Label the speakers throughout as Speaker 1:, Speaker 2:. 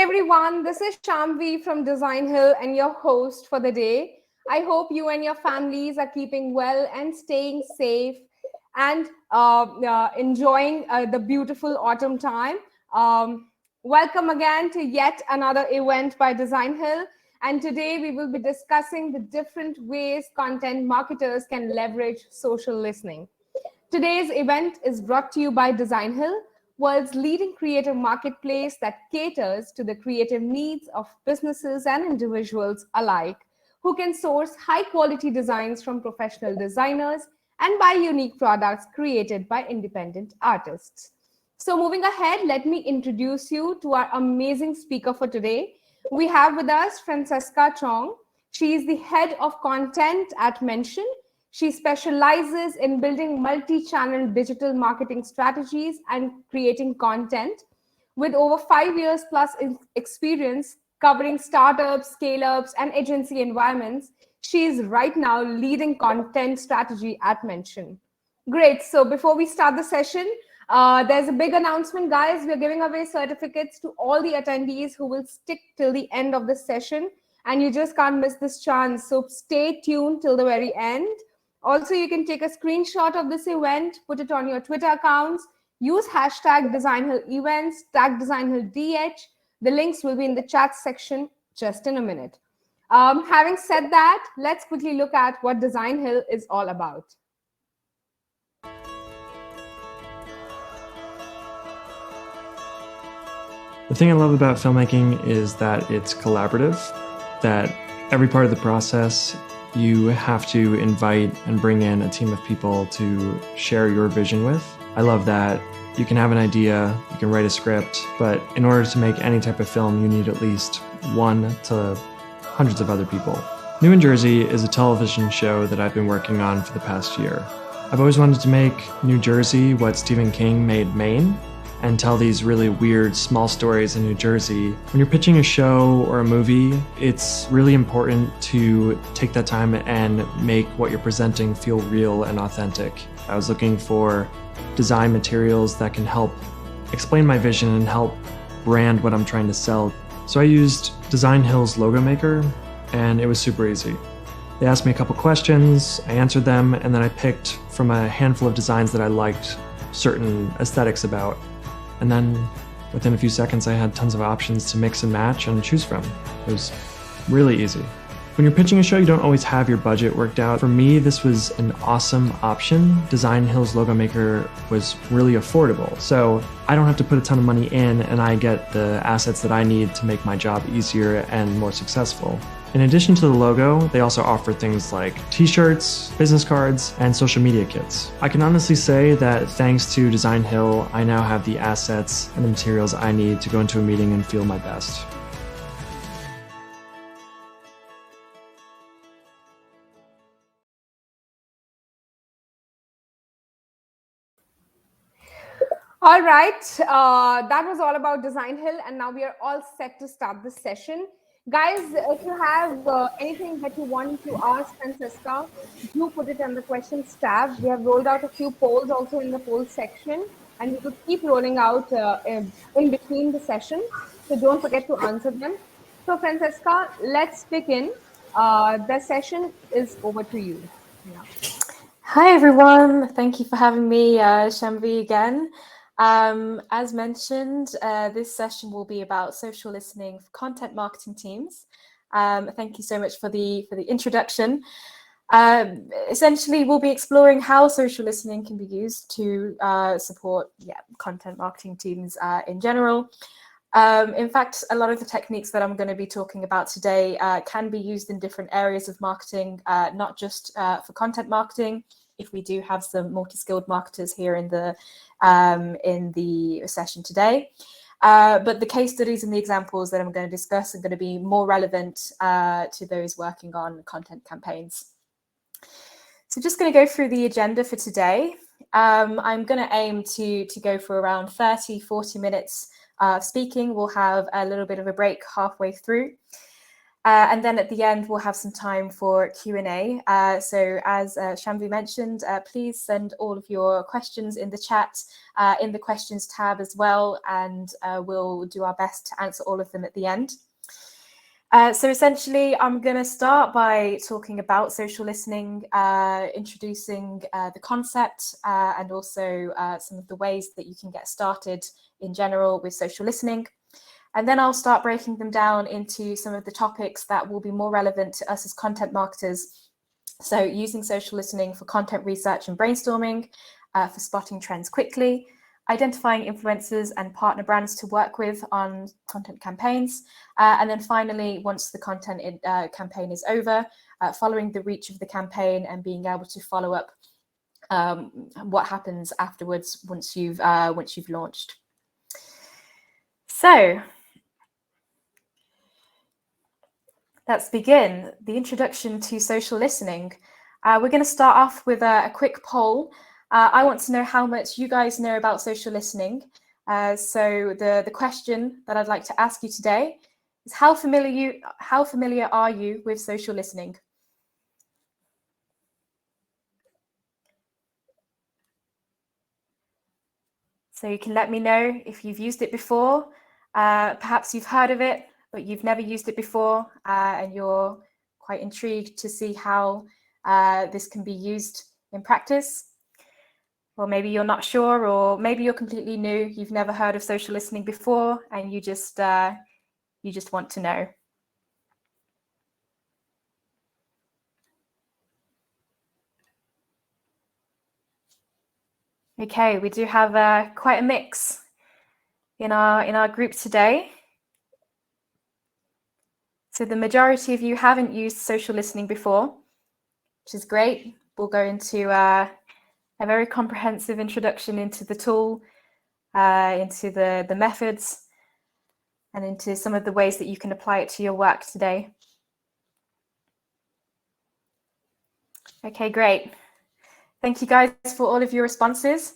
Speaker 1: everyone, this is Shamvi from Designhill and your host for the day. I hope you and your families are keeping well and staying safe and enjoying the beautiful autumn time. Welcome again to yet another event by Designhill. And today we will be discussing the different ways content marketers can leverage social listening. Today's event is brought to you by Designhill, world's leading creative marketplace that caters to the creative needs of businesses and individuals alike, who can source high-quality designs from professional designers and buy unique products created by independent artists. So moving ahead, let me introduce you to our amazing speaker for today. We have with us Francesca Chong. She is the head of content at Mention. She specializes in building multi-channel digital marketing strategies and creating content. With over 5 years plus experience covering startups, scale-ups, and agency environments, she is right now leading content strategy at Mention. Great. So before we start the session, there's a big announcement, guys. We're giving away certificates to all the attendees who will stick till the end of the session. And you just can't miss this chance. So stay tuned till the very end. Also, you can take a screenshot of this event, put it on your Twitter accounts, use hashtag Designhill Events, tag DesignhillDH. The links will be in the chat section just in a minute. Having said that, let's quickly look at what Designhill is all about.
Speaker 2: The thing I love about filmmaking is that it's collaborative, that every part of the process you have to invite and bring in a team of people to share your vision with. I love that you can have an idea, you can write a script, but in order to make any type of film, you need at least one to hundreds of other people. New in Jersey is a television show that I've been working on for the past year. I've always wanted to make New Jersey what Stephen King made Maine, and tell these really weird small stories in New Jersey. When you're pitching a show or a movie, it's really important to take that time and make what you're presenting feel real and authentic. I was looking for design materials that can help explain my vision and help brand what I'm trying to sell. So I used Designhill's logo maker, and it was super easy. They asked me a couple questions, I answered them, and then I picked from a handful of designs that I liked certain aesthetics about. And then within a few seconds, I had tons of options to mix and match and choose from. It was really easy. When you're pitching a show, you don't always have your budget worked out. For me, this was an awesome option. Designhill's logo maker was really affordable. So I don't have to put a ton of money in, and I get the assets that I need to make my job easier and more successful. In addition to the logo, they also offer things like t-shirts, business cards, and social media kits. I can honestly say that thanks to Designhill, I now have the assets and the materials I need to go into a meeting and feel my best.
Speaker 1: All right, that was all about Designhill, and now we are all set to start this session. Guys, if you have anything that you want to ask Francesca, do put it in the questions tab. We have rolled out a few polls also in the poll section, and we will keep rolling out in between the session. So don't forget to answer them. So Francesca, let's begin. The session is over to you. Yeah.
Speaker 3: Hi, everyone. Thank you for having me, Shamvi, again. As mentioned, this session will be about social listening for content marketing teams. Thank you so much for the introduction. Essentially, we'll be exploring how social listening can be used to support content marketing teams in general. In fact, a lot of the techniques that I'm going to be talking about today can be used in different areas of marketing, not just for content marketing. If we do have some multi-skilled marketers here in the session today. But the case studies and the examples that I'm going to discuss are going to be more relevant to those working on content campaigns. So just going to go through the agenda for today. I'm going to aim to go for around 30-40 minutes speaking. We'll have a little bit of a break halfway through. And then at the end, we'll have some time for Q&A. So as Shamvi mentioned, please send all of your questions in the chat, in the questions tab as well, and we'll do our best to answer all of them at the end. So essentially, I'm going to start by talking about social listening, introducing the concept, and also some of the ways that you can get started in general with social listening. And then I'll start breaking them down into some of the topics that will be more relevant to us as content marketers. So using social listening for content research and brainstorming, for spotting trends quickly, identifying influencers and partner brands to work with on content campaigns. And then finally, once the content campaign is over, following the reach of the campaign and being able to follow up what happens afterwards once you've launched. So let's begin the introduction to social listening. We're going to start off with a quick poll. I want to know how much you guys know about social listening. So the question that I'd like to ask you today is how familiar are you with social listening? So you can let me know if you've used it before. Perhaps you've heard of it, but you've never used it before, and you're quite intrigued to see how this can be used in practice. Or maybe you're not sure, or maybe you're completely new. You've never heard of social listening before, and you just want to know. Okay, we do have quite a mix in our group today. So the majority of you haven't used social listening before, which is great. We'll go into a very comprehensive introduction into the tool, into the methods, and into some of the ways that you can apply it to your work today. Okay, great. Thank you guys for all of your responses.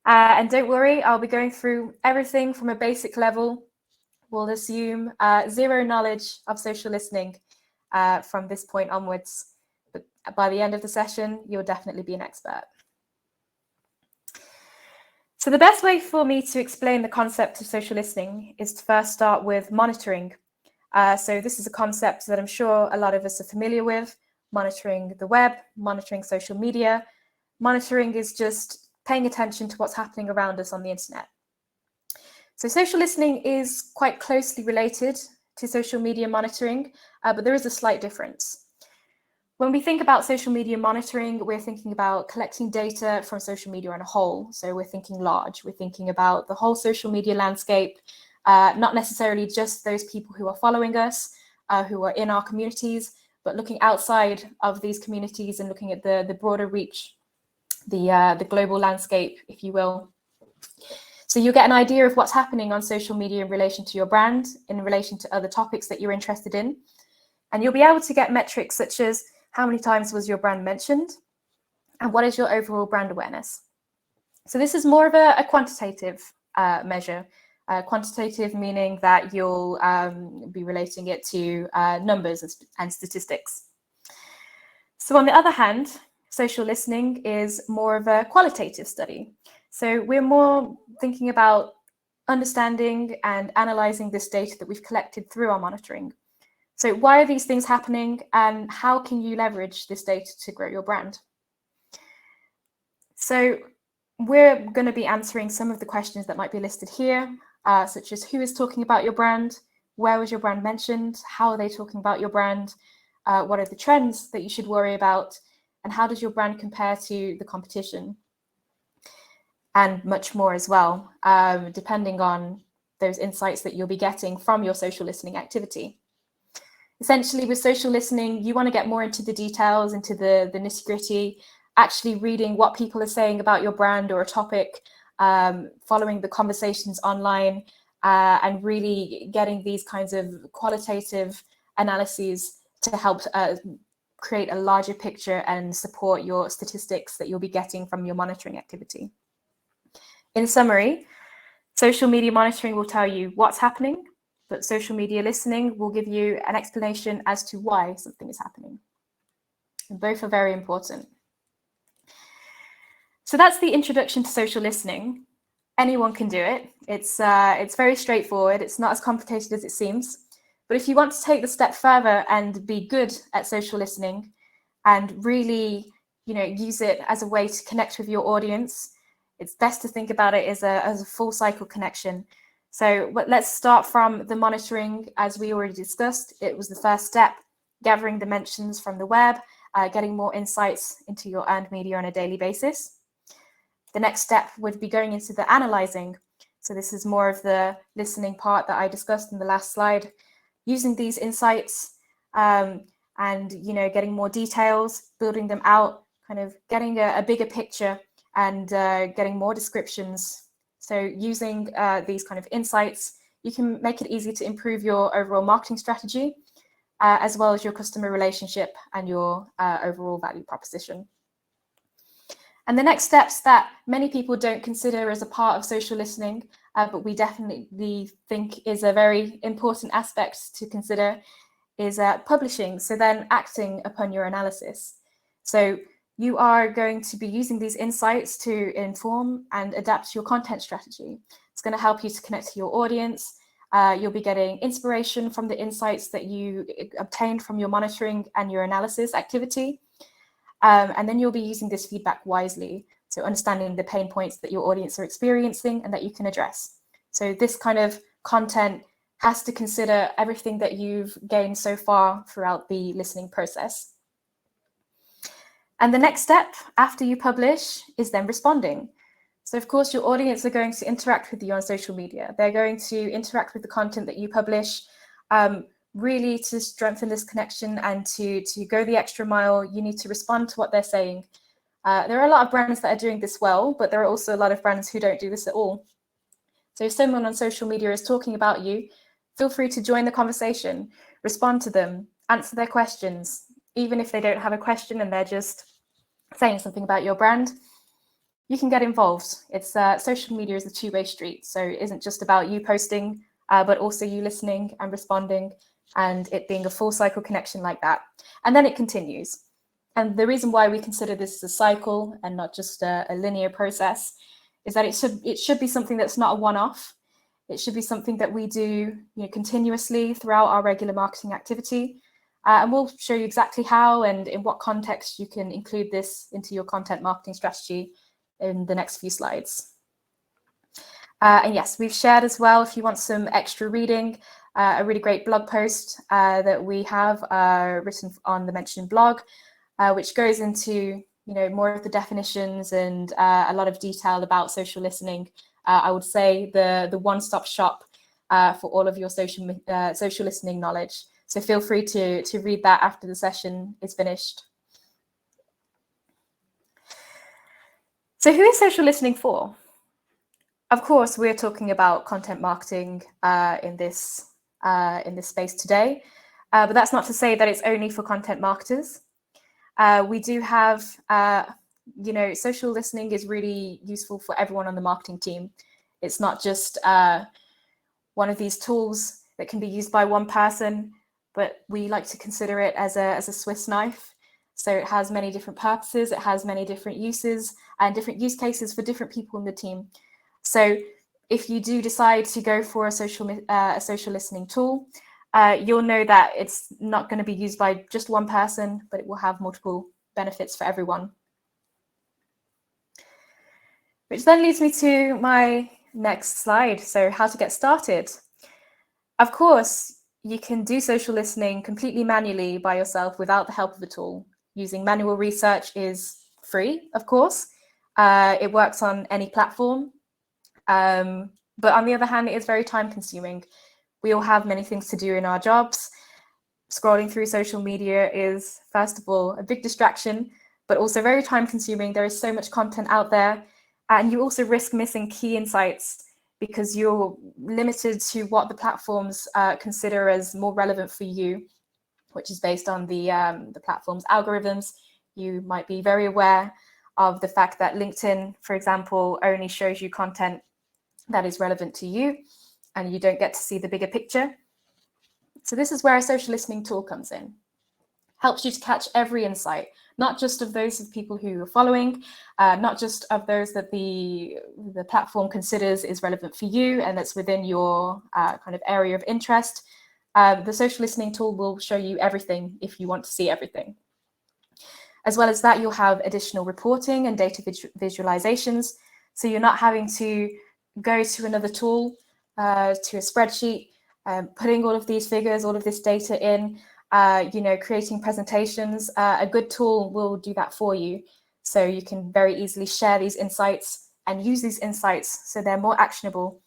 Speaker 3: And don't worry, I'll be going through everything from a basic level. We'll assume zero knowledge of social listening from this point onwards. But by the end of the session, you'll definitely be an expert. So the best way for me to explain the concept of social listening is to first start with monitoring. So this is a concept that I'm sure a lot of us are familiar with, monitoring the web, monitoring social media. Monitoring is just paying attention to what's happening around us on the internet. So social listening is quite closely related to social media monitoring, but there is a slight difference. When we think about social media monitoring, we're thinking about collecting data from social media on a whole. So we're thinking large. We're thinking about the whole social media landscape, not necessarily just those people who are following us, who are in our communities, but looking outside of these communities and looking at the broader reach, the global landscape, if you will. So you'll get an idea of what's happening on social media in relation to your brand, in relation to other topics that you're interested in. And you'll be able to get metrics such as how many times was your brand mentioned and what is your overall brand awareness. So this is more of a quantitative measure. Quantitative meaning that you'll be relating it to numbers and statistics. So on the other hand, social listening is more of a qualitative study. So we're more thinking about understanding and analyzing this data that we've collected through our monitoring. So why are these things happening and how can you leverage this data to grow your brand? So we're going to be answering some of the questions that might be listed here, such as who is talking about your brand, where was your brand mentioned, how are they talking about your brand, what are the trends that you should worry about, and how does your brand compare to the competition? And much more as well, depending on those insights that you'll be getting from your social listening activity. Essentially, with social listening, you want to get more into the details, into the nitty-gritty, actually reading what people are saying about your brand or a topic, following the conversations online, and really getting these kinds of qualitative analyses to help create a larger picture and support your statistics that you'll be getting from your monitoring activity. In summary, social media monitoring will tell you what's happening, but social media listening will give you an explanation as to why something is happening. And both are very important. So that's the introduction to social listening. Anyone can do it. It's very straightforward. It's not as complicated as it seems. But if you want to take the step further and be good at social listening and really, use it as a way to connect with your audience, it's best to think about it as a full cycle connection. So let's start from the monitoring. As we already discussed, it was the first step, gathering dimensions from the web, getting more insights into your earned media on a daily basis. The next step would be going into the analyzing. So this is more of the listening part that I discussed in the last slide, using these insights and, getting more details, building them out, kind of getting a bigger picture and getting more descriptions. So using these kind of insights, you can make it easy to improve your overall marketing strategy, as well as your customer relationship and your overall value proposition. And the next steps that many people don't consider as a part of social listening, but we definitely think is a very important aspect to consider, is publishing. So then acting upon your analysis. So you are going to be using these insights to inform and adapt your content strategy. It's going to help you to connect to your audience. You'll be getting inspiration from the insights that you obtained from your monitoring and your analysis activity. And then you'll be using this feedback wisely. So understanding the pain points that your audience are experiencing and that you can address. So this kind of content has to consider everything that you've gained so far throughout the listening process. And the next step after you publish is then responding. So of course, your audience are going to interact with you on social media. They're going to interact with the content that you publish. Really, to strengthen this connection and to go the extra mile, you need to respond to what they're saying. There are a lot of brands that are doing this well, but there are also a lot of brands who don't do this at all. So if someone on social media is talking about you, feel free to join the conversation, respond to them, answer their questions, even if they don't have a question and they're just saying something about your brand. You can get involved. It's social media is a two-way street, so it isn't just about you posting, but also you listening and responding, and it being a full cycle connection like that. And then it continues. And the reason why we consider this a cycle and not just a linear process is that it should be something that's not a one-off. It should be something that we do continuously throughout our regular marketing activity. And we'll show you exactly how and in what context you can include this into your content marketing strategy in the next few slides. And yes, we've shared as well, if you want some extra reading, a really great blog post that we have written on the mentioned blog, which goes into more of the definitions and a lot of detail about social listening. I would say the one-stop shop for all of your social listening knowledge. So feel free to read that after the session is finished. So who is social listening for? Of course, we're talking about content marketing in this space today, but that's not to say that it's only for content marketers. We do have, social listening is really useful for everyone on the marketing team. It's not just one of these tools that can be used by one person, but we like to consider it as a Swiss knife. So it has many different purposes, it has many different uses and different use cases for different people in the team. So if you do decide to go for a social listening tool, you'll know that it's not going to be used by just one person, but it will have multiple benefits for everyone. Which then leads me to my next slide. So how to get started. Of course, you can do social listening completely manually by yourself without the help of a tool. Using manual research is free, of course. It works on any platform. But on the other hand, it is very time consuming. We all have many things to do in our jobs. Scrolling through social media is, first of all, a big distraction, but also very time consuming. There is so much content out there, and you also risk missing key insights because you're limited to what the platforms consider as more relevant for you, which is based on the platform's algorithms. You might be very aware of the fact that LinkedIn, for example, only shows you content that is relevant to you, and you don't get to see the bigger picture. So this is where a social listening tool comes in. Helps you to catch every insight, not just of those of people who are following, not just of those that the platform considers is relevant for you and that's within your kind of area of interest. The social listening tool will show you everything if you want to see everything. As well as that, you'll have additional reporting and data visualizations. So you're not having to go to another tool, to a spreadsheet, putting all of these figures, all of this data in, creating presentations. A good tool will do that for you. So you can very easily share these insights and use these insights so they're more actionable.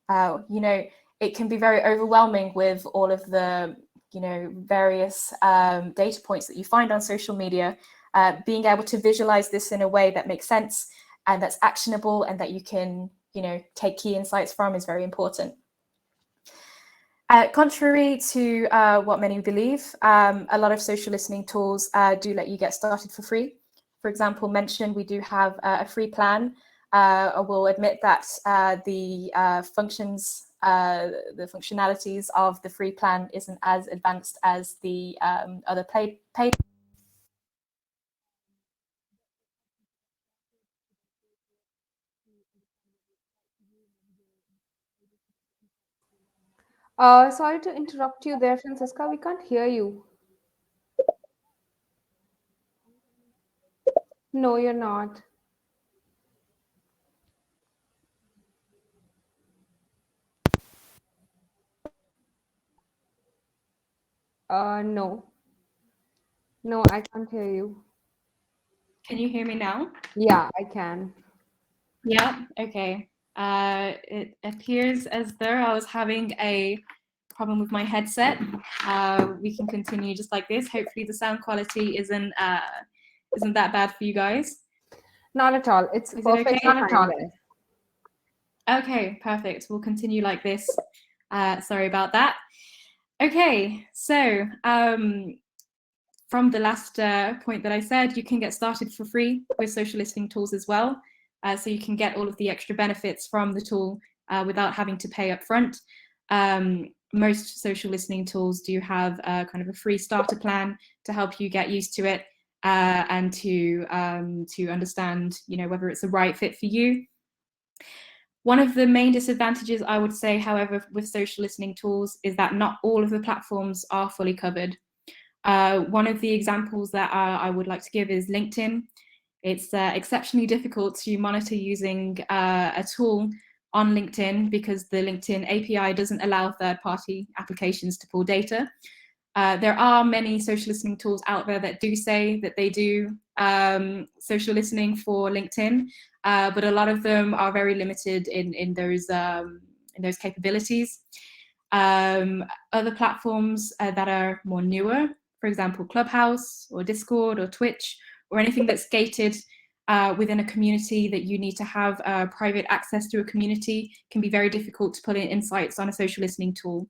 Speaker 3: It can be very overwhelming with all of the, various data points that you find on social media. Being able to visualize this in a way that makes sense and that's actionable and that you can, take key insights from is very important. Contrary to what many believe, a lot of social listening tools do let you get started for free. For example, mentioned, we do have a free plan. I will admit that the functionalities of the free plan isn't as advanced as the other paid.
Speaker 1: Sorry to interrupt you there, Francisca. We can't hear you. No, you're not. No. No, I can't hear you.
Speaker 3: Can you hear me now?
Speaker 1: Yeah, I can.
Speaker 3: Yeah, okay. It appears as though I was having a problem with my headset. We can continue just like this. Hopefully the sound quality isn't that bad for you guys.
Speaker 1: Not at all. It's
Speaker 3: Is it
Speaker 1: perfectly
Speaker 3: okay? Not at
Speaker 1: fine
Speaker 3: all.
Speaker 1: there.
Speaker 3: Okay, perfect. We'll continue like this. Sorry about that. Okay, so from the last point that I said, you can get started for free with social listening tools as well. So you can get all of the extra benefits from the tool without having to pay up front. Most social listening tools do have kind of a free starter plan to help you get used to it and to understand, whether it's the right fit for you. One of the main disadvantages, I would say, however, with social listening tools is that not all of the platforms are fully covered. One of the examples that I would like to give is LinkedIn. It's exceptionally difficult to monitor using a tool on LinkedIn because the LinkedIn API doesn't allow third-party applications to pull data. There are many social listening tools out there that do say that they do social listening for LinkedIn, but a lot of them are very limited in those capabilities. Other platforms that are more newer, for example, Clubhouse or Discord or Twitch or anything that's gated within a community that you need to have private access to a community, can be very difficult to put in insights on a social listening tool.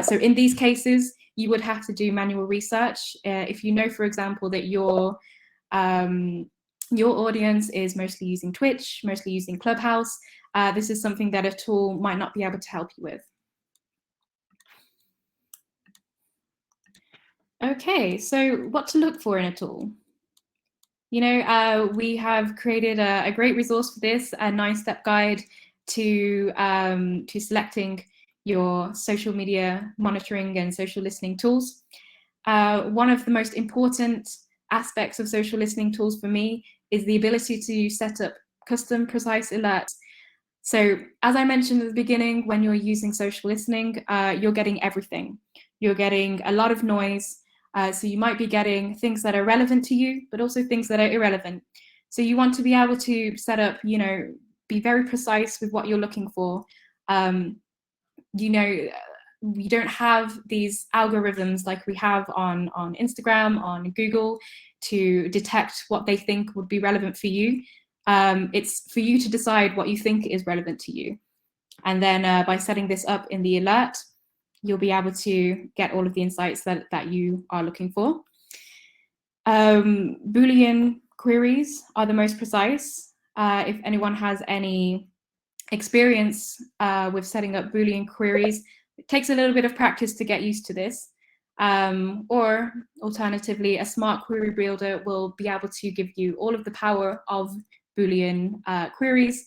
Speaker 3: So in these cases, you would have to do manual research. If you know, for example, that your audience is mostly using Twitch, mostly using Clubhouse, this is something that a tool might not be able to help you with. Okay, so what to look for in a tool? We have created a great resource for this, a 9-step guide to selecting your social media monitoring and social listening tools. One of the most important aspects of social listening tools for me is the ability to set up custom precise alerts. So as I mentioned at the beginning, when you're using social listening, you're getting everything. You're getting a lot of noise. So you might be getting things that are relevant to you, but also things that are irrelevant. So you want to be able to set up, be very precise with what you're looking for. We don't have these algorithms like we have on Instagram, on Google, to detect what they think would be relevant for you. It's for you to decide what you think is relevant to you. And then by setting this up in the alert, you'll be able to get all of the insights that you are looking for. Boolean queries are the most precise. If anyone has any experience with setting up Boolean queries,
Speaker 4: It takes a little bit of practice to get used to this. Or alternatively, a smart query builder will be able to give you all of the power of Boolean queries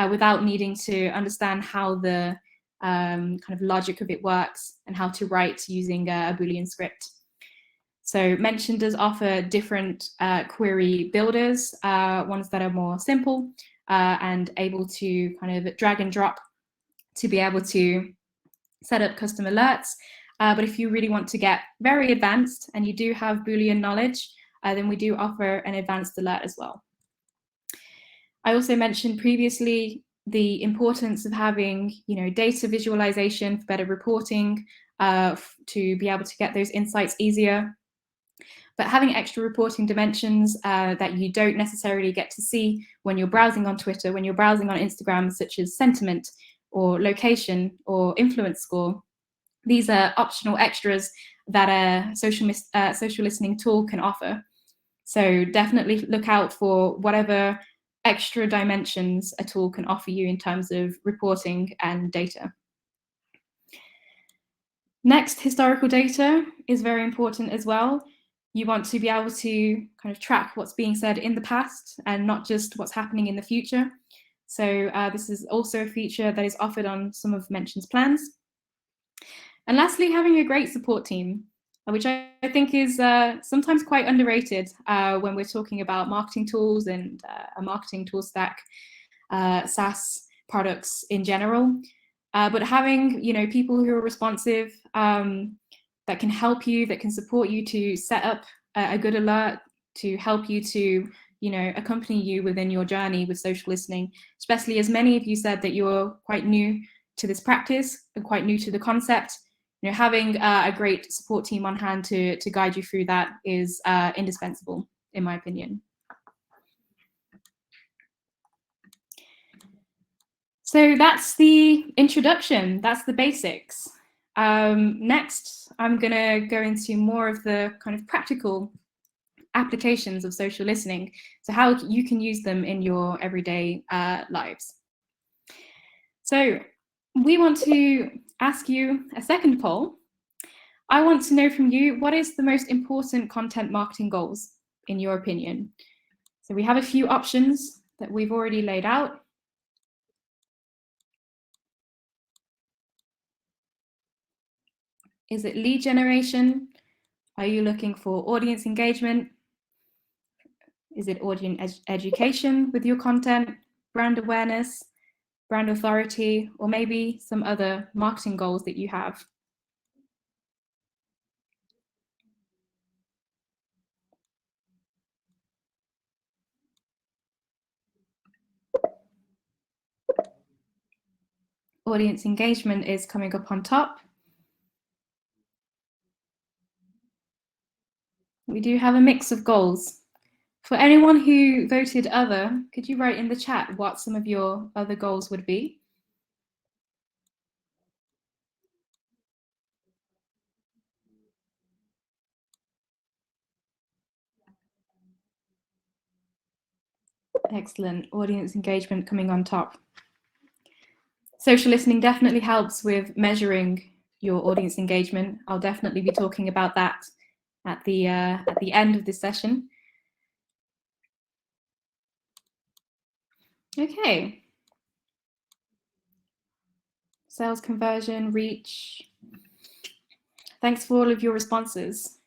Speaker 4: without needing to understand how the kind of logic of it works and how to write using a Boolean script. So Mention does offer different query builders, ones that are more simple and able to kind of drag and drop to be able to set up custom alerts. But if you really want to get very advanced and you do have Boolean knowledge, then we do offer an advanced alert as well. I also mentioned previously the importance of having, data visualization for better reporting, to be able to get those insights easier. But having extra reporting dimensions that you don't necessarily get to see when you're browsing on Twitter, when you're browsing on Instagram, such as sentiment or location or influence score, these are optional extras that a social listening tool can offer. So definitely look out for whatever extra dimensions a tool can offer you in terms of reporting and data. Next, historical data is very important as well. You want to be able to kind of track what's being said in the past and not just what's happening in the future. So this is also a feature that is offered on some of Mention's plans. And lastly, having a great support team, which I think is sometimes quite underrated when we're talking about marketing tools and a marketing tool stack, SaaS products in general. But having people who are responsive, that can help you, that can support you to set up a good alert, to help you to accompany you within your journey with social listening, especially as many of you said that you're quite new to this practice and quite new to the concept. Having a great support team on hand to guide you through that is indispensable, in my opinion. So that's the introduction, that's the basics. Next, I'm going to go into more of the kind of practical applications of social listening, so how you can use them in your everyday lives. So we want to ask you a second poll. I want to know from you, what is the most important content marketing goals, in your opinion? So we have a few options that we've already laid out. Is it lead generation? Are you looking for audience engagement? Is it audience education with your content, brand awareness, brand authority, or maybe some other marketing goals that you have? Audience engagement is coming up on top. We do have a mix of goals. For anyone who voted other, could you write in the chat what some of your other goals would be? Excellent. Audience engagement coming on top. Social listening definitely helps with measuring your audience engagement. I'll definitely be talking about that at the end of this session. Okay. Sales conversion, reach. Thanks for all of your responses.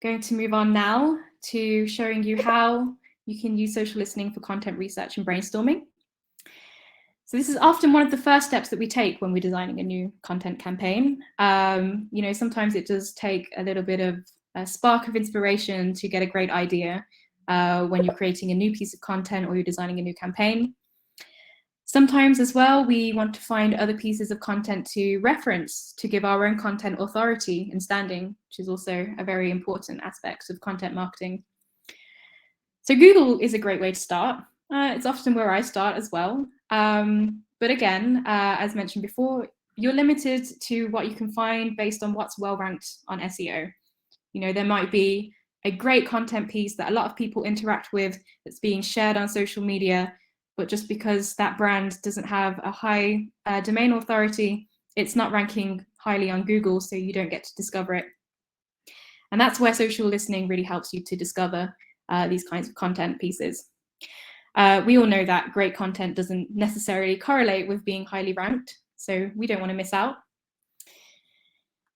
Speaker 4: Going to move on now to showing you how you can use social listening for content research and brainstorming. So this is often one of the first steps that we take when we're designing a new content campaign. Sometimes it does take a little bit of a spark of inspiration to get a great idea when you're creating a new piece of content or you're designing a new campaign. Sometimes as well, we want to find other pieces of content to reference to give our own content authority and standing, which is also a very important aspect of content marketing. So Google is a great way to start. It's often where I start as well. But again, as mentioned before, you're limited to what you can find based on what's well ranked on SEO. There might be a great content piece that a lot of people interact with that's being shared on social media, but just because that brand doesn't have a high domain authority, it's not ranking highly on Google, so you don't get to discover it. And that's where social listening really helps you to discover these kinds of content pieces. We all know that great content doesn't necessarily correlate with being highly ranked, so we don't want to miss out.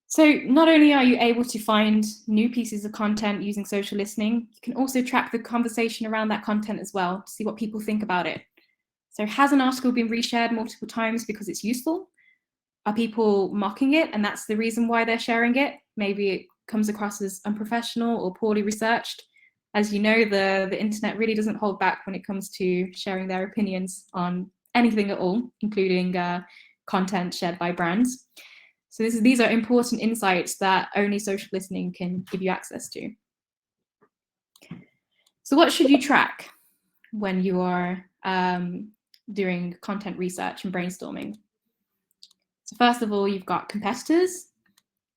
Speaker 4: So not only are you able to find new pieces of content using social listening, you can also track the conversation around that content as well to see what people think about it. So has an article been reshared multiple times because it's useful? Are people mocking it and that's the reason why they're sharing it? Maybe it comes across as unprofessional or poorly researched. As you know, the internet really doesn't hold back when it comes to sharing their opinions on anything at all, including content shared by brands. So these are important insights that only social listening can give you access to. So what should you track when you are doing content research and brainstorming? So first of all, you've got competitors.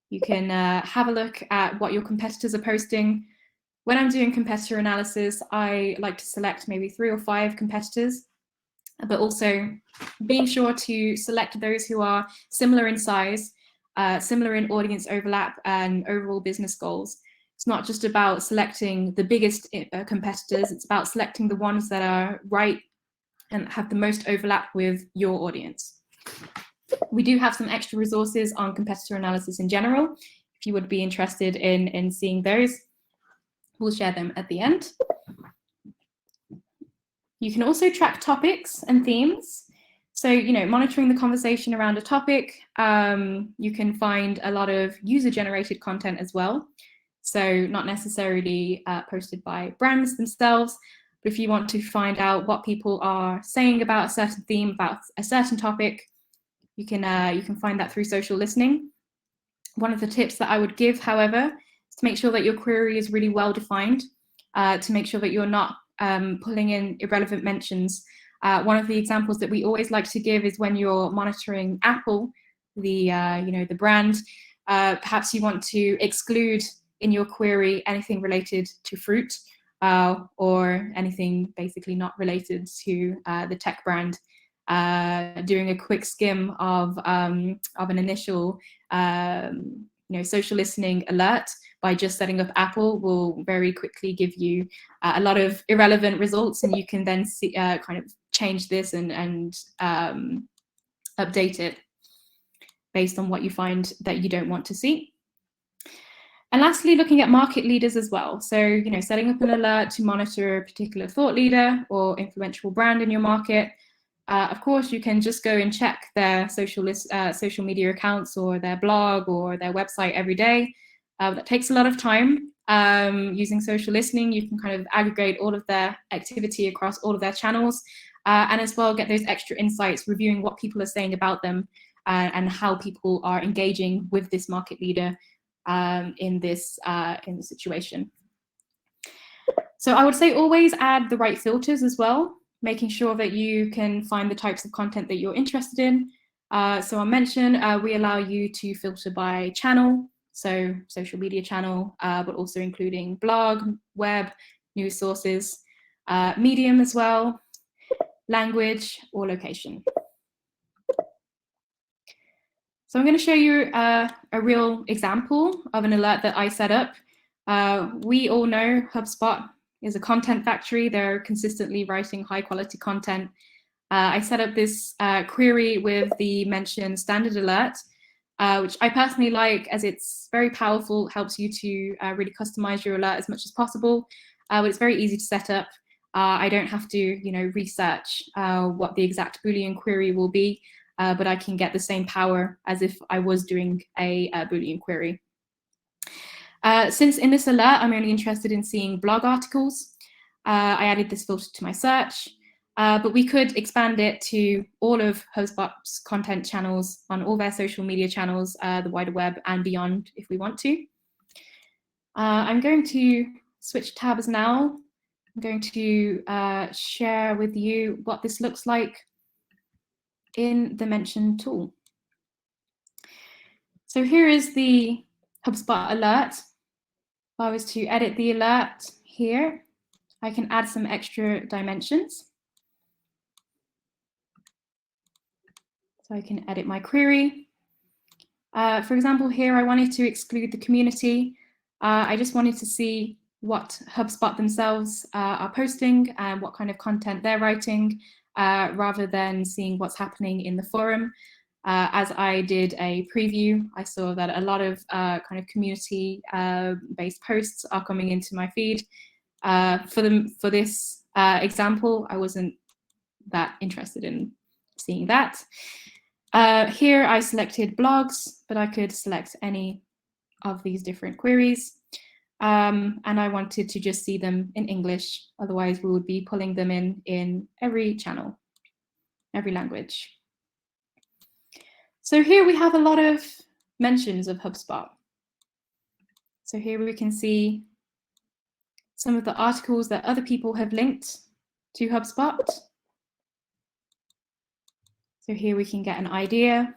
Speaker 4: You can have a look at what your competitors are posting. When I'm doing competitor analysis, I like to select maybe 3 or 5 competitors, but also being sure to select those who are similar in size, similar in audience overlap and overall business goals. It's not just about selecting the biggest competitors, it's about selecting the ones that are right and have the most overlap with your audience. We do have some extra resources on competitor analysis in general. If you would be interested in seeing those, we'll share them at the end. You can also track topics and themes. So, monitoring the conversation around a topic, you can find a lot of user-generated content as well. So not necessarily posted by brands themselves, but if you want to find out what people are saying about a certain theme, about a certain topic, you can find that through social listening. One of the tips that I would give, however, is to make sure that your query is really well defined, to make sure that you're not pulling in irrelevant mentions. One of the examples that we always like to give is when you're monitoring Apple, the brand. Perhaps you want to exclude in your query anything related to fruit or anything basically not related to the tech brand. Doing a quick skim of an initial social listening alert by just setting up Apple will very quickly give you a lot of irrelevant results, and you can then see, kind of change this and update it based on what you find that you don't want to see. And lastly, looking at market leaders as well. So, setting up an alert to monitor a particular thought leader or influential brand in your market. Of course, you can just go and check their social media accounts or their blog or their website every day. That takes a lot of time. Using social listening, you can kind of aggregate all of their activity across all of their channels, and as well get those extra insights, reviewing what people are saying about them and how people are engaging with this market leader in this situation. So I would say always add the right filters as well, making sure that you can find the types of content that you're interested in. So I mentioned we allow you to filter by channel, so social media channel, but also including blog, web, news sources, medium as well, language, or location. So I'm going to show you a real example of an alert that I set up. We all know HubSpot is a content factory. They're consistently writing high quality content. I set up this query with the mentioned standard alert, which I personally like as it's very powerful, helps you to really customize your alert as much as possible. But it's very easy to set up. I don't have to, research what the exact Boolean query will be, but I can get the same power as if I was doing a Boolean query. Since in this alert, I'm only interested in seeing blog articles, I added this filter to my search, but we could expand it to all of HubSpot's content channels on all their social media channels, the wider web and beyond if we want to. I'm going to switch tabs now. I'm going to share with you what this looks like in the mentioned tool. So here is the HubSpot alert. If I was to edit the alert here, I can add some extra dimensions. So I can edit my query. For example, here I wanted to exclude the community. I just wanted to see what HubSpot themselves are posting and what kind of content they're writing, rather than seeing what's happening in the forum. As I did a preview, I saw that a lot of kind of community-based posts are coming into my feed. For this example, I wasn't that interested in seeing that. Here I selected blogs, but I could select any of these different queries. And I wanted to just see them in English. Otherwise, we would be pulling them in every channel, every language. So here we have a lot of mentions of HubSpot. So here we can see some of the articles that other people have linked to HubSpot. So here we can get an idea.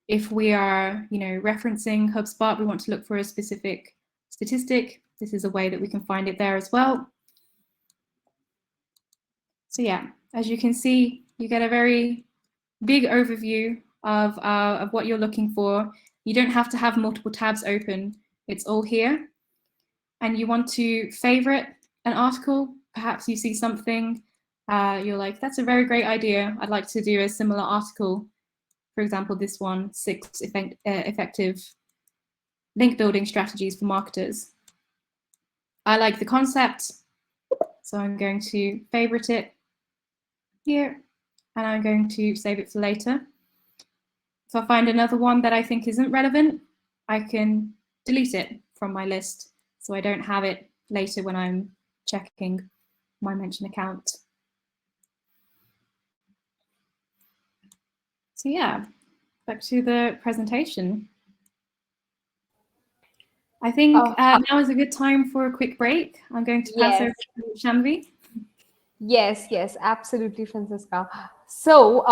Speaker 4: If we are, referencing HubSpot, we want to look for a specific statistic. This is a way that we can find it there as well. So yeah, as you can see, you get a very big overview of what you're looking for. You don't have to have multiple tabs open. It's all here. And you want to favorite an article. Perhaps you see something, you're like, that's a very great idea. I'd like to do a similar article. For example, this one, 6 effective link building strategies for marketers. I like the concept, so I'm going to favorite it here, and I'm going to save it for later. If I find another one that I think isn't relevant, I can delete it from my list, so I don't have it later when I'm checking my mention account. So yeah, back to the presentation. I think now is a good time for a quick break. I'm going to pass over to Shamvi.
Speaker 1: Yes, absolutely, Francisca. So,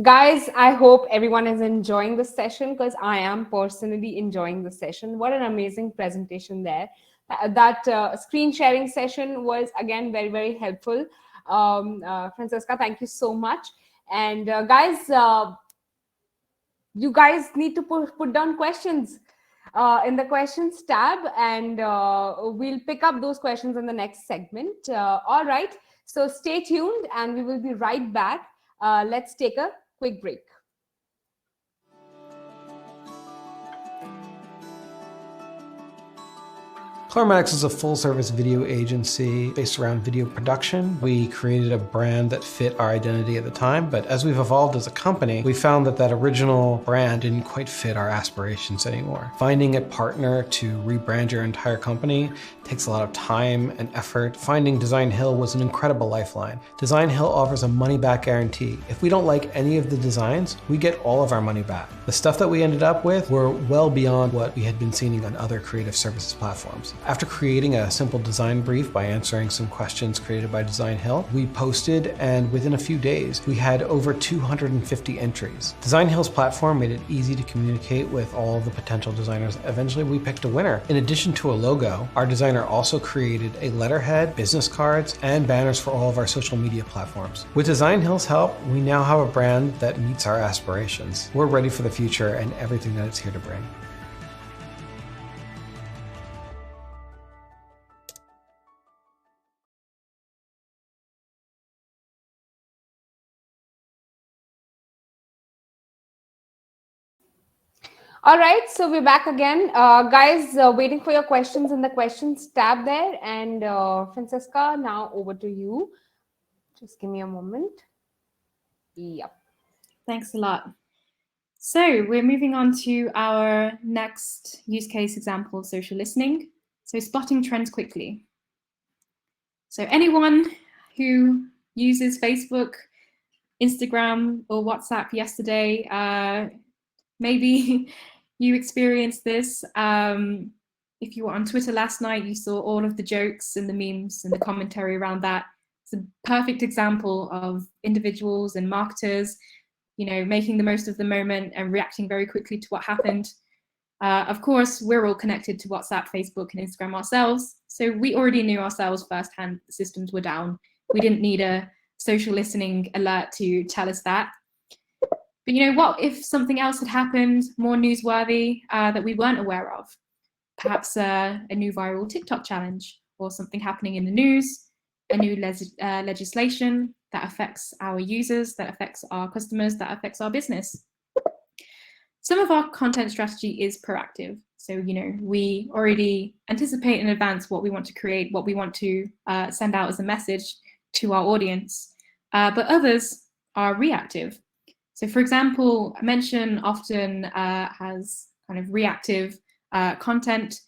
Speaker 1: guys, I hope everyone is enjoying this session, because I am personally enjoying the session. What an amazing presentation there. That screen sharing session was, again, very, very helpful. Francisca, thank you so much. And guys, you guys need to put down questions in the questions tab, and we'll pick up those questions in the next segment. All right. So stay tuned, and we will be right back. Let's take a quick break.
Speaker 5: Claremax is a full-service video agency based around video production. We created a brand that fit our identity at the time, but as we've evolved as a company, we found that original brand didn't quite fit our aspirations anymore. Finding a partner to rebrand your entire company takes a lot of time and effort. Finding Designhill was an incredible lifeline. Designhill offers a money-back guarantee. If we don't like any of the designs, we get all of our money back. The stuff that we ended up with were well beyond what we had been seeing on other creative services platforms. After creating a simple design brief by answering some questions created by Designhill, we posted, and within a few days, we had over 250 entries. Designhill's platform made it easy to communicate with all the potential designers. Eventually, we picked a winner. In addition to a logo, our designer also created a letterhead, business cards, and banners for all of our social media platforms. With Designhill's help, we now have a brand that meets our aspirations. We're ready for the future and everything that it's here to bring.
Speaker 1: All right, so we're back again. Guys, waiting for your questions in the questions tab there. And Francisca, now over to you. Just give me a moment. Yep.
Speaker 4: Thanks a lot. So we're moving on to our next use case example of social listening. So spotting trends quickly. So anyone who uses Facebook, Instagram, or WhatsApp yesterday, maybe you experienced this. If you were on Twitter last night, you saw all of the jokes and the memes and the commentary around that. It's a perfect example of individuals and marketers, making the most of the moment and reacting very quickly to what happened. Of course, we're all connected to WhatsApp, Facebook, and Instagram ourselves. So we already knew ourselves firsthand the systems were down. We didn't need a social listening alert to tell us that. But you know, what if something else had happened more newsworthy that we weren't aware of? Perhaps a new viral TikTok challenge, or something happening in the news, a new legislation that affects our users, that affects our customers, that affects our business. Some of our content strategy is proactive. So, you know, we already anticipate in advance what we want to create, what we want to send out as a message to our audience. But others are reactive. So, for example, Mention often has kind of reactive content.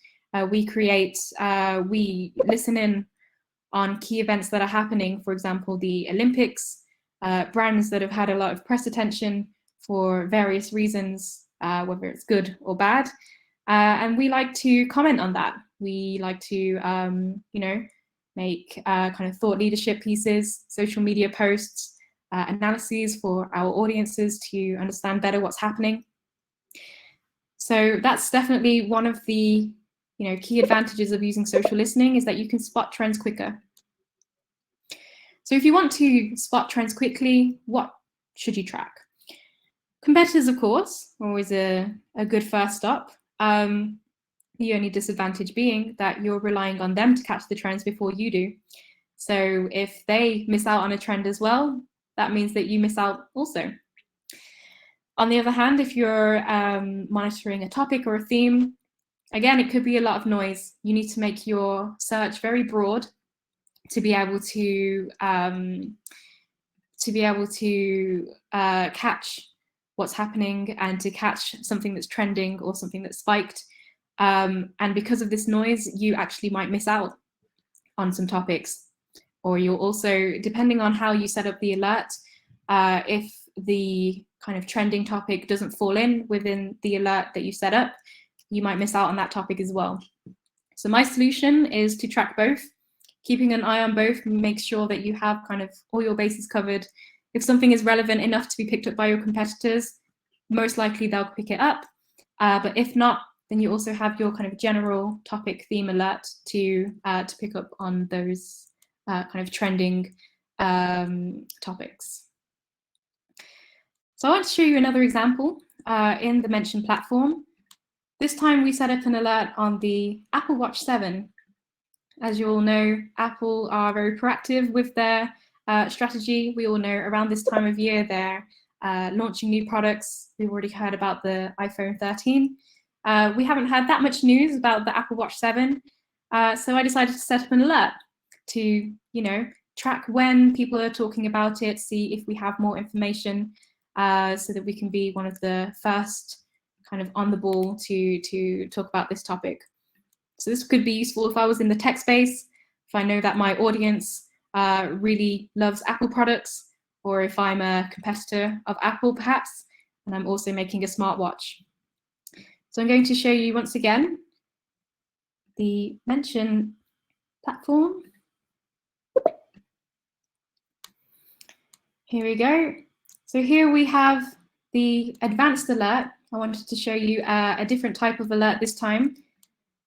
Speaker 4: We listen in on key events that are happening, for example, the Olympics, brands that have had a lot of press attention for various reasons, whether it's good or bad. And we like to comment on that. We like to, you know, make kind of thought leadership pieces, social media posts, analyses for our audiences to understand better what's happening. So that's definitely one of the, you know, key advantages of using social listening, is that you can spot trends quicker. So if you want to spot trends quickly, what should you track? Competitors, of course, always a good first stop. The only disadvantage being that you're relying on them to catch the trends before you do. So if they miss out on a trend as well, that means that you miss out also. On the other hand, if you're monitoring a topic or a theme, again, it could be a lot of noise. You need to make your search very broad to be able to catch what's happening and to catch something that's trending or something that's spiked. And because of this noise, you actually might miss out on some topics. Or you'll also, depending on how you set up the alert, if the kind of trending topic doesn't fall in within the alert that you set up, you might miss out on that topic as well. So my solution is to track both. Keeping an eye on both makes sure that you have kind of all your bases covered. If something is relevant enough to be picked up by your competitors, most likely they'll pick it up. But if not, then you also have your kind of general topic theme alert to pick up on those kind of trending topics. So I want to show you another example in the Mention platform. This time we set up an alert on the Apple Watch 7. As you all know, Apple are very proactive with their strategy. We all know around this time of year they're launching new products. We've already heard about the iPhone 13. We haven't had that much news about the Apple Watch 7, so I decided to set up an alert to, you know, track when people are talking about it, see if we have more information, so that we can be one of the first kind of on the ball to talk about this topic. So this could be useful if I was in the tech space, if I know that my audience really loves Apple products, or if I'm a competitor of Apple perhaps, and I'm also making a smartwatch. So I'm going to show you once again the Mention platform. Here we go. So here we have the advanced alert. I wanted to show you a different type of alert this time.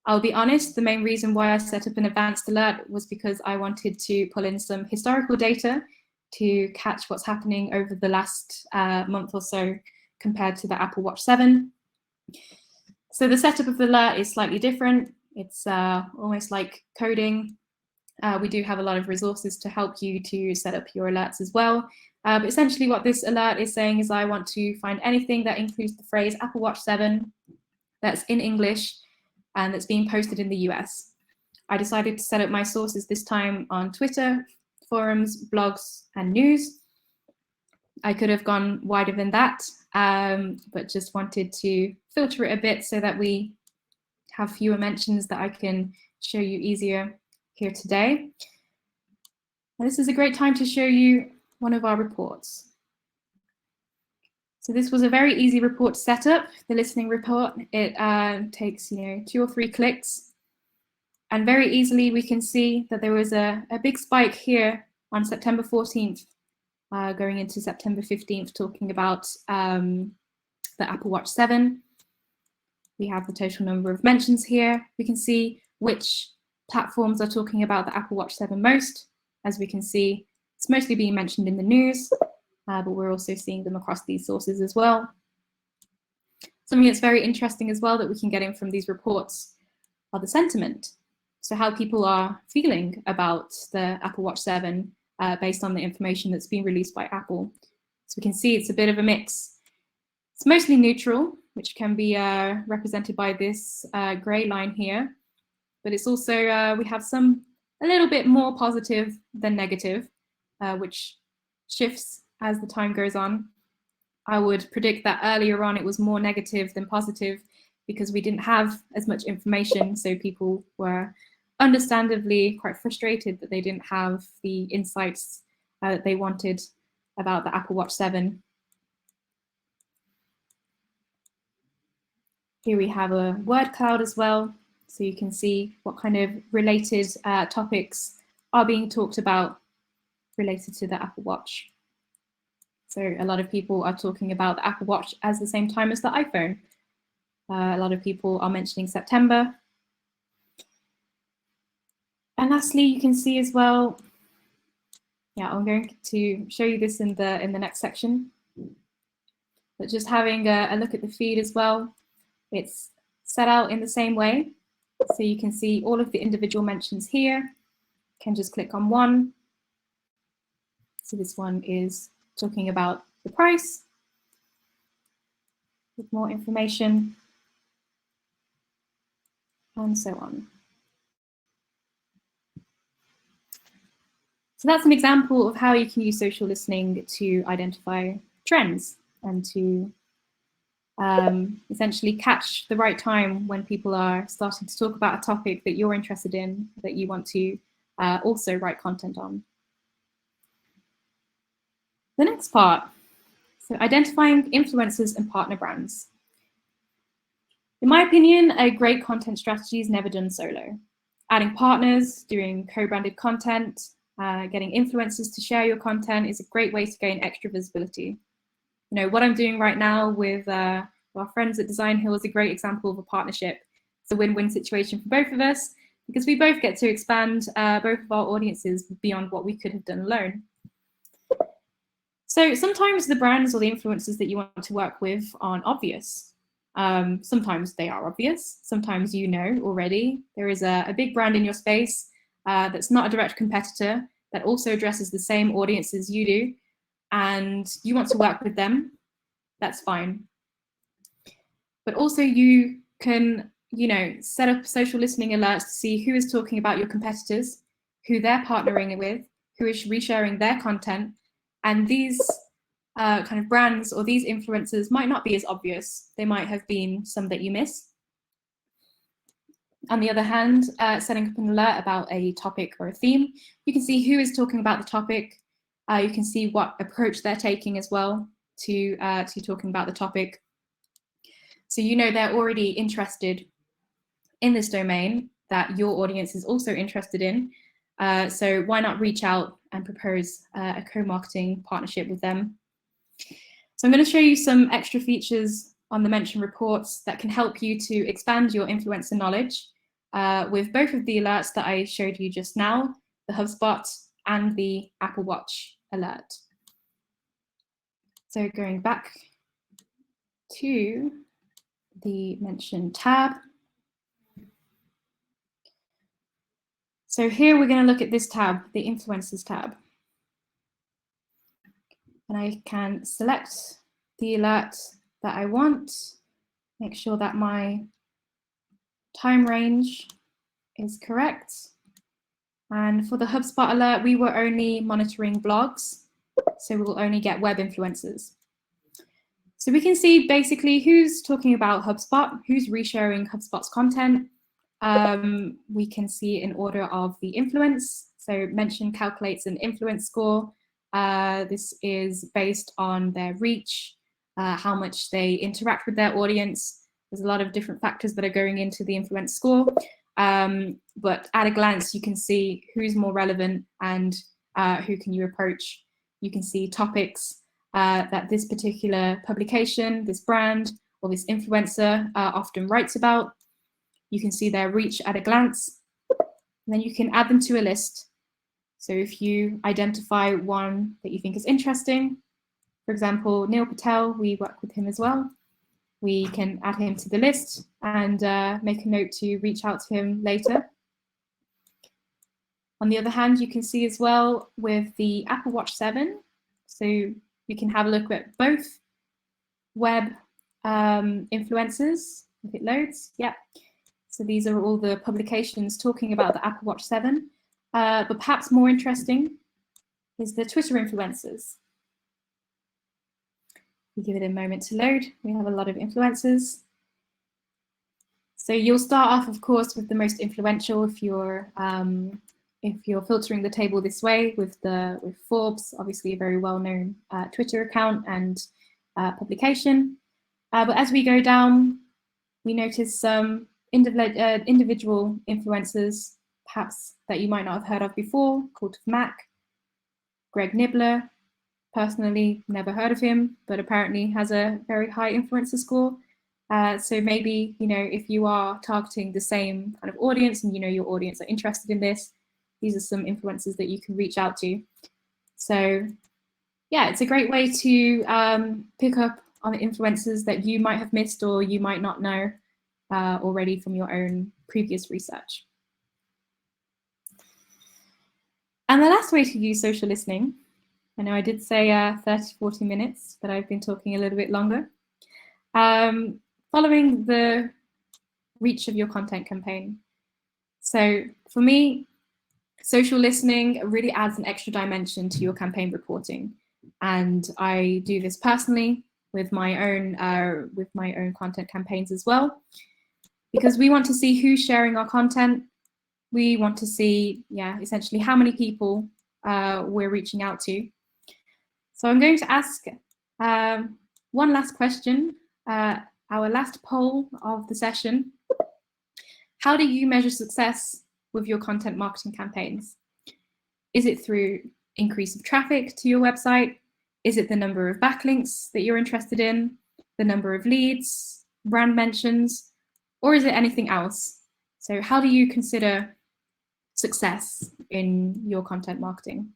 Speaker 4: I'll be honest, the main reason why I set up an advanced alert was because I wanted to pull in some historical data to catch what's happening over the last month or so compared to the Apple Watch 7. So the setup of the alert is slightly different. It's almost like coding. We do have a lot of resources to help you to set up your alerts as well. But essentially what this alert is saying is I want to find anything that includes the phrase Apple Watch 7 that's in English and that's being posted in the US. I decided to set up my sources this time on Twitter, forums, blogs, and news. I could have gone wider than that, but just wanted to filter it a bit so that we have fewer mentions that I can show you easier here today. And this is a great time to show you one of our reports. So this was a very easy report to set up, the listening report. It takes 2 or 3 clicks. And very easily we can see that there was a big spike here on September 14th, going into September 15th, talking about the Apple Watch 7. We have the total number of mentions here. We can see which platforms are talking about the Apple Watch 7 most. As we can see, it's mostly being mentioned in the news. but we're also seeing them across these sources as well. Something that's very interesting as well that we can get in from these reports are the sentiment. So how people are feeling about the Apple Watch 7 based on the information that's been released by Apple. So we can see it's a bit of a mix. It's mostly neutral, which can be represented by this gray line here. But it's also, we have some a little bit more positive than negative, which shifts as the time goes on. I would predict that earlier on it was more negative than positive because we didn't have as much information. So people were understandably quite frustrated that they didn't have the insights that they wanted about the Apple Watch 7. Here we have a word cloud as well. So you can see what kind of related topics are being talked about related to the Apple Watch. So a lot of people are talking about the Apple Watch as the same time as the iPhone. A lot of people are mentioning September. And lastly, you can see as well, yeah, I'm going to show you this in the next section. But just having a look at the feed as well, it's set out in the same way. So you can see all of the individual mentions here. You can just click on one. So this one is talking about the price with more information and so on. So that's an example of how you can use social listening to identify trends and to essentially catch the right time when people are starting to talk about a topic that you're interested in, that you want to also write content on. The next part, so identifying influencers and partner brands. In my opinion, a great content strategy is never done solo. Adding partners, doing co-branded content, getting influencers to share your content is a great way to gain extra visibility. You know, what I'm doing right now with our friends at Designhill is a great example of a partnership. It's a win-win situation for both of us because we both get to expand both of our audiences beyond what we could have done alone. So sometimes the brands or the influencers that you want to work with aren't obvious. Sometimes they are obvious. Sometimes you know already. There is a big brand in your space that's not a direct competitor that also addresses the same audience as you do, and you want to work with them. That's fine. But also you can, you know, set up social listening alerts to see who is talking about your competitors, who they're partnering with, who is resharing their content. And these kind of brands or these influencers might not be as obvious. They might have been some that you miss. On the other hand, setting up an alert about a topic or a theme, you can see who is talking about the topic. You can see what approach they're taking as well to talking about the topic. So you know they're already interested in this domain that your audience is also interested in. So why not reach out and propose a co-marketing partnership with them? So I'm going to show you some extra features on the mentioned reports that can help you to expand your influencer knowledge with both of the alerts that I showed you just now, the HubSpot and the Apple Watch alert. So going back to the mentioned tab. So here we're going to look at this tab, the Influencers tab. And I can select the alert that I want, make sure that my time range is correct. And for the HubSpot alert, we were only monitoring blogs, so we will only get web influencers. So we can see basically who's talking about HubSpot, who's resharing HubSpot's content. We can see in order of the influence. So Mention calculates an influence score. This is based on their reach, how much they interact with their audience. There's a lot of different factors that are going into the influence score. But at a glance, you can see who's more relevant and who can you approach. You can see topics that this particular publication, this brand, or this influencer often writes about. You can see their reach at a glance, and then you can add them to a list. So if you identify one that you think is interesting, For example, Neil Patel, we work with him as well. We can add him to the list and make a note to reach out to him later. On the other hand, you can see as well with the Apple Watch 7, so you can have a look at both web influencers, if it loads. Yeah. So these are all the publications talking about the Apple Watch 7. But perhaps more interesting is the Twitter influencers. We give it a moment to load. We have a lot of influencers. So you'll start off, of course, with the most influential if you're filtering the table this way with Forbes, obviously a very well-known Twitter account and publication. But as we go down, we notice some individual influencers, perhaps that you might not have heard of before, called Mac, Greg Nibbler. Personally, never heard of him, but apparently has a very high influencer score. So maybe, if you are targeting the same kind of audience and your audience are interested in this, these are some influencers that you can reach out to. So yeah, it's a great way to pick up on the influencers that you might have missed or you might not know already from your own previous research. And the last way to use social listening, I know I did say 30-40 minutes, but I've been talking a little bit longer. Following the reach of your content campaign. So for me, social listening really adds an extra dimension to your campaign reporting. And I do this personally with my own content campaigns as well, because we want to see who's sharing our content. We want to see, essentially how many people we're reaching out to. So I'm going to ask one last question, our last poll of the session. How do you measure success with your content marketing campaigns? Is it through increase of traffic to your website? Is it the number of backlinks that you're interested in? The number of leads, brand mentions, or is it anything else? So how do you consider success in your content marketing?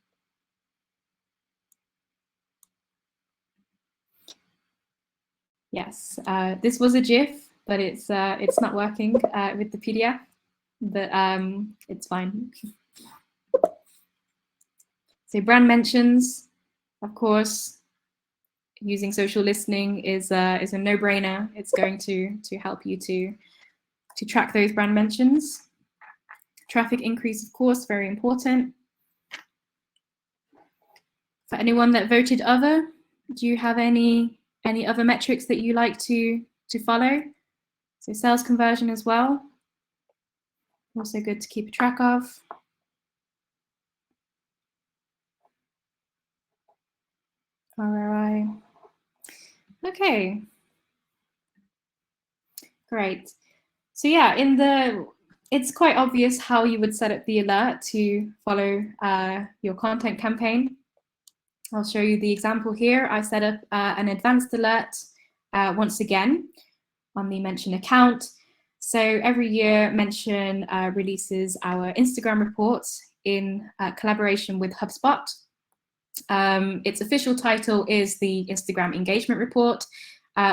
Speaker 4: Yes, this was a GIF, but it's not working with the PDF, but it's fine. So brand mentions, of course, using social listening is a no-brainer. It's going to help you to track those brand mentions. Traffic increase, of course, very important. For anyone that voted other, do you have any other metrics that you like to follow? So sales conversion as well, also good to keep a track of. ROI. Okay, great. So yeah, it's quite obvious how you would set up the alert to follow your content campaign. I'll show you the example here. I set up an advanced alert once again on the Mention account. So every year, Mention releases our Instagram reports in collaboration with HubSpot. Its official title is the Instagram Engagement Report.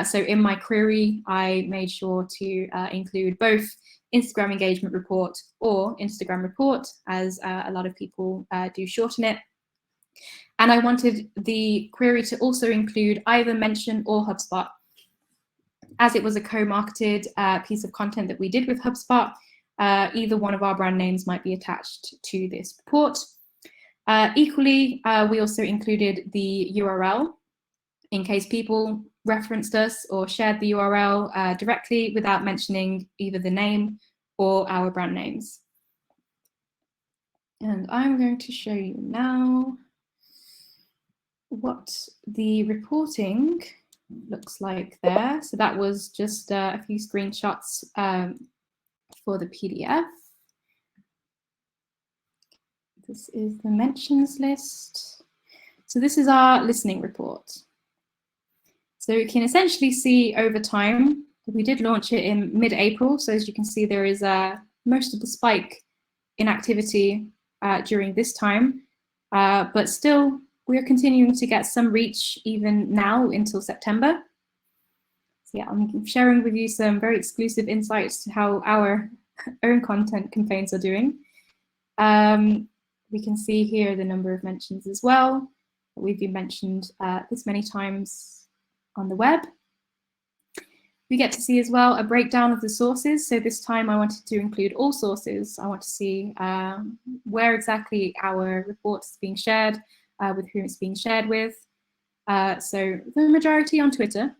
Speaker 4: So in my query, I made sure to include both Instagram Engagement Report or Instagram Report, as a lot of people do shorten it. And I wanted the query to also include either Mention or HubSpot. As it was a co-marketed piece of content that we did with HubSpot, either one of our brand names might be attached to this report. Equally, we also included the URL in case people referenced us or shared the URL directly without mentioning either the name or our brand names. And I'm going to show you now what the reporting looks like there. So that was just a few screenshots for the PDF. This is the mentions list. So this is our listening report. So you can essentially see over time, we did launch it in mid-April. So as you can see, there is most of the spike in activity during this time, but still we're continuing to get some reach even now until September. So yeah, I'm sharing with you some very exclusive insights to how our own content campaigns are doing. We can see here the number of mentions as well. We've been mentioned this many times on the web. We get to see as well a breakdown of the sources. So this time I wanted to include all sources. I want to see where exactly our report is being shared, with whom it's being shared with. So the majority on Twitter.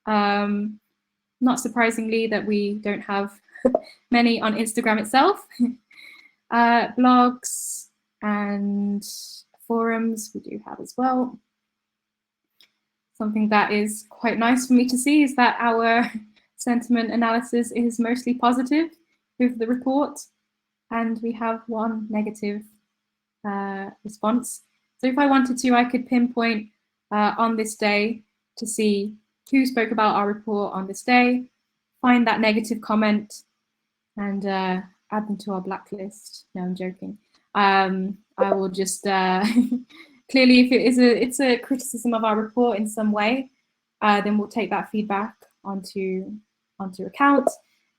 Speaker 4: Not surprisingly that we don't have many on Instagram itself. Blogs and forums we do have as well. Something that is quite nice for me to see is that our sentiment analysis is mostly positive with the report, and we have one negative response. So if I wanted to, I could pinpoint on this day to see who spoke about our report on this day, find that negative comment, and add them to our blacklist. No, I'm joking. I will just clearly, if it's a criticism of our report in some way, then we'll take that feedback onto account.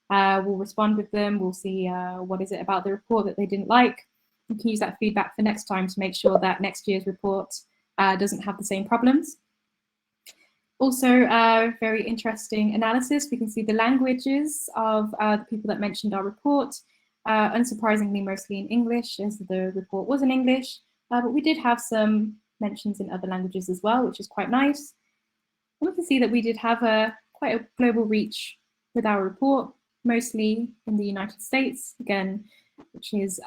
Speaker 4: We'll respond with them. We'll see what is it about the report that they didn't like. We can use that feedback for next time to make sure that next year's report doesn't have the same problems. Also, very interesting analysis. We can see the languages of the people that mentioned our report. Unsurprisingly, mostly in English, as the report was in English. But we did have some mentions in other languages as well, which is quite nice. And we can see that we did have quite a global reach with our report, mostly in the United States, again, which is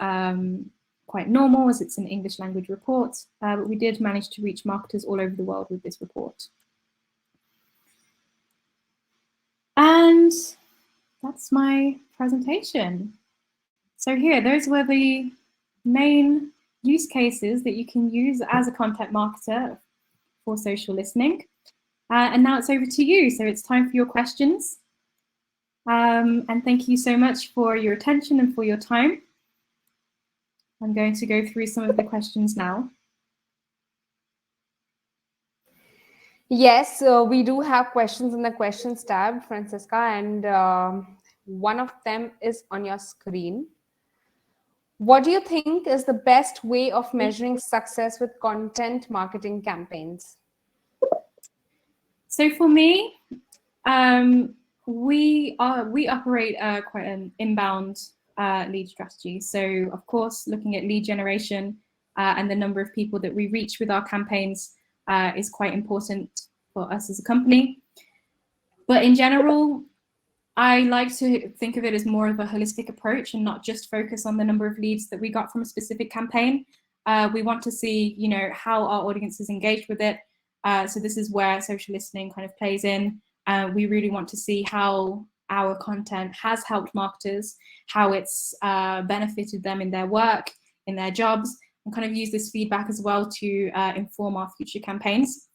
Speaker 4: quite normal as it's an English language report. But we did manage to reach marketers all over the world with this report. And that's my presentation. So here, those were the main use cases that you can use as a content marketer for social listening. And now it's over to you. So it's time for your questions. And thank you so much for your attention and for your time. I'm going to go through some of the questions now.
Speaker 1: Yes, we do have questions in the questions tab, Francisca, and one of them is on your screen. What do you think is the best way of measuring success with content marketing campaigns?
Speaker 4: So for me, we operate quite an inbound lead strategy. So of course, looking at lead generation and the number of people that we reach with our campaigns is quite important for us as a company. But in general, I like to think of it as more of a holistic approach and not just focus on the number of leads that we got from a specific campaign. We want to see, how our audience is engaged with it. So this is where social listening kind of plays in. We really want to see how our content has helped marketers, how it's benefited them in their work, in their jobs, and kind of use this feedback as well to inform our future campaigns.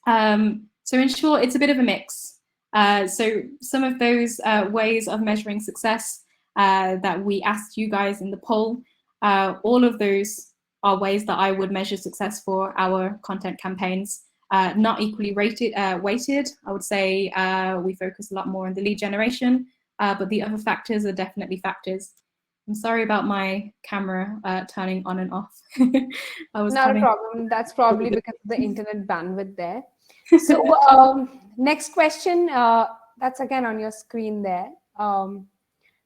Speaker 4: So in short, it's a bit of a mix. So some of those ways of measuring success that we asked you guys in the poll, all of those are ways that I would measure success for our content campaigns. Not equally weighted. I would say we focus a lot more on the lead generation, but the other factors are definitely factors. I'm sorry about my camera turning on and off.
Speaker 1: Not a problem. That's probably because of the internet bandwidth there. So next question, that's again on your screen there.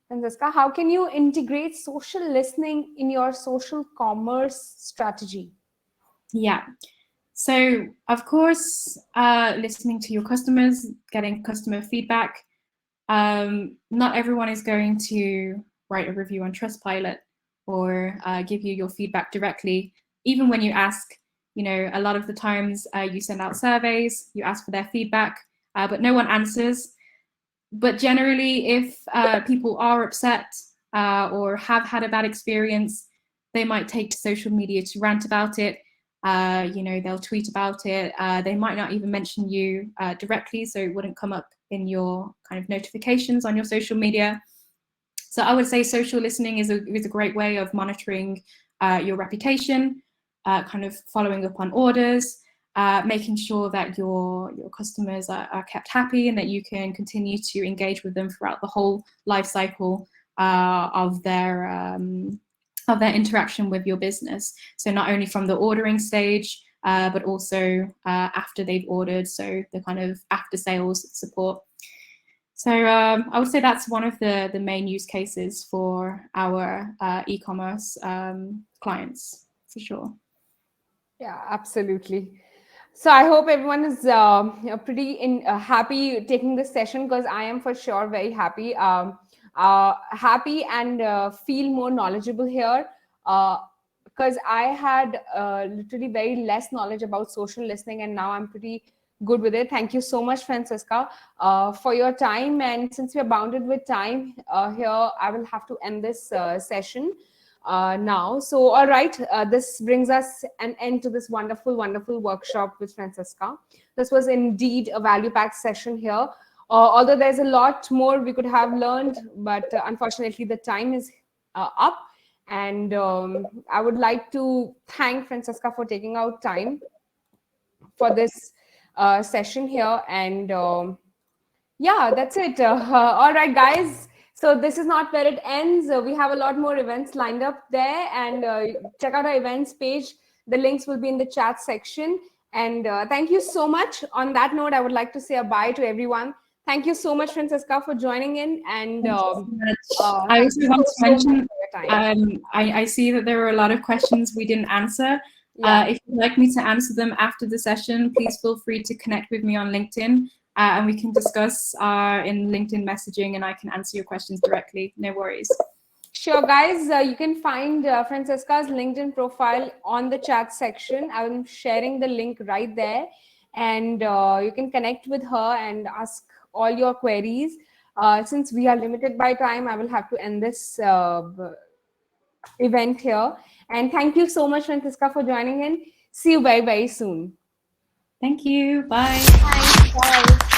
Speaker 1: Francisca, how can you integrate social listening in your social commerce strategy?
Speaker 4: Yeah. So, of course, listening to your customers, getting customer feedback. Not everyone is going to write a review on Trustpilot or give you your feedback directly. Even when you ask, a lot of the times you send out surveys, you ask for their feedback, but no one answers. But generally, if people are upset or have had a bad experience, they might take to social media to rant about it. They'll tweet about it. They might not even mention you directly, so it wouldn't come up in your kind of notifications on your social media. So I would say social listening is a great way of monitoring your reputation. kind of following up on orders, making sure that your customers are kept happy and that you can continue to engage with them throughout the whole life cycle of their interaction with your business. So not only from the ordering stage, but also after they've ordered, so the kind of after sales support. So I would say that's one of the main use cases for our e-commerce clients, for sure.
Speaker 1: Yeah, absolutely. So I hope everyone is pretty happy taking this session, because I am for sure very happy. Happy and feel more knowledgeable here, because I had literally very less knowledge about social listening, and now I'm pretty good with it. Thank you so much, Francesca, for your time. And since we're bounded with time here, I will have to end this session now. So, all right, this brings us an end to this wonderful, wonderful workshop with Francesca. This was indeed a value-packed session here. Although there's a lot more we could have learned, but unfortunately the time is up. And I would like to thank Francesca for taking out time for this session here. And yeah, that's it. All right, guys. So this is not where it ends. We have a lot more events lined up there, and check out our events page. The links will be in the chat section. And thank you so much. On that note, I would like to say a bye to everyone. Thank you so much, Francesca, for joining in. And
Speaker 4: I also want to mention, I see that there are a lot of questions we didn't answer.
Speaker 1: Yeah.
Speaker 4: If you'd like me to answer them after the session, please feel free to connect with me on LinkedIn, and we can discuss in LinkedIn messaging, and I can answer your questions directly. No worries.
Speaker 1: Sure, guys. You can find Francesca's LinkedIn profile on the chat section. I'm sharing the link right there, and you can connect with her and ask all your queries. Since we are limited by time, I will have to end this event here. And thank you so much, Francesca, for joining in. See you very, very soon.
Speaker 4: Thank you. Bye.
Speaker 1: Thanks. Bye.